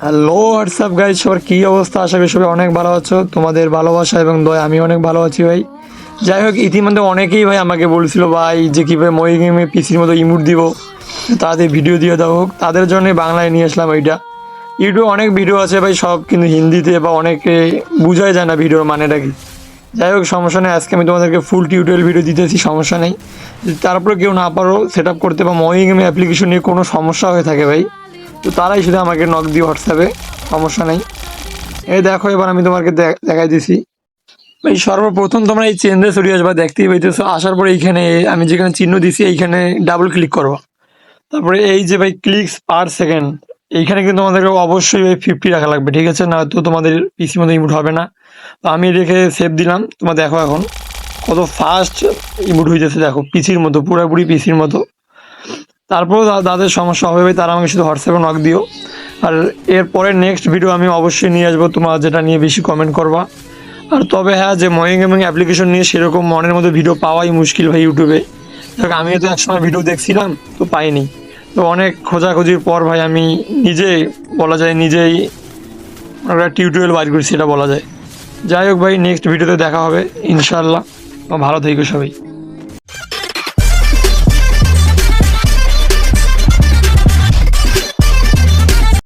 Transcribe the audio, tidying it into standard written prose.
Hello WhatsApp guys, সবার কী অবস্থা? আশা করি সবাই অনেক ভালো আছো। তোমাদের ভালোবাসা এবং দয়া আমি অনেক ভালো আছি ভাই। যাই হোক, ইতিমধ্যে অনেকেই ভাই আমাকে বলছিল ভাই যে কীভাবে মই গেমে পিসির মতো ইমোট দিব, তাদের ভিডিও দিয়ে দেওয়া হোক। তাদের জন্যই বাংলায় নিয়ে আসলাম ওইটা। ইউটিউবে অনেক ভিডিও আছে ভাই, সব কিন্তু হিন্দিতে, বা অনেকে বোঝাই যায় না ভিডিওর মানেটা কি। যাই হোক, সমস্যা নেই, আজকে আমি তোমাদেরকে ফুল টিউটোরিয়াল ভিডিও দিতেছি, সমস্যা নেই। যদি তারপরে কেউ না পারো সেট আপ করতে, বা মই গেমে অ্যাপ্লিকেশন নিয়ে কোনো সমস্যা হয়ে থাকে ভাই, তো তারাই শুধু আমাকে নক দিও হোয়াটসঅ্যাপে, সমস্যা নেই। এই দেখো, এবার আমি তোমাকে দেখাই দিছি ভাই। সর্বপ্রথম তোমরা এই চেঞ্জে চলে আসবা, দেখতেই পাইতেছো। আসার পরে এইখানে আমি যেখানে চিহ্ন দিছি এইখানে ডাবল ক্লিক করবো। তারপরে এই যে ভাই ক্লিকস পার সেকেন্ড, এইখানে কিন্তু তোমাদেরকে অবশ্যই ভাই 50 রাখা লাগবে, ঠিক আছে? না তো তোমাদের পিসির মতো ইমোট হবে না। তো আমি রেখে সেভ দিলাম। তোমরা দেখো এখন কত ফাস্ট ইমোট হইতেছে, দেখো পিসির মতো, পুরোপুরি পিসির মতো। তারপরেও যাদের সমস্যা হবে তারা আমাকে শুধু হোয়াটসঅ্যাপে নক দিও। আর এরপরে নেক্সট ভিডিও আমি অবশ্যই নিয়ে আসবো, তোমার যেটা নিয়ে বেশি কমেন্ট করবা। আর তবে হ্যাঁ, যে মর্নিং গেমিং অ্যাপ্লিকেশন নিয়ে সেরকম মনের মধ্যে ভিডিও পাওয়াই মুশকিল ভাই ইউটিউবে। দেখ, আমিও তো একসময় ভিডিও দেখছিলাম, তো পাইনি। তো অনেক খোঁজাখুঁজির পর ভাই আমি নিজেই, বলা যায় নিজেই একটা টিউটোরিয়াল বাইর করছি, এটা বলা যায়। যাই হোক ভাই, নেক্সট ভিডিওতে দেখা হবে ইনশাল্লাহ। ভালো থেকো সবাই।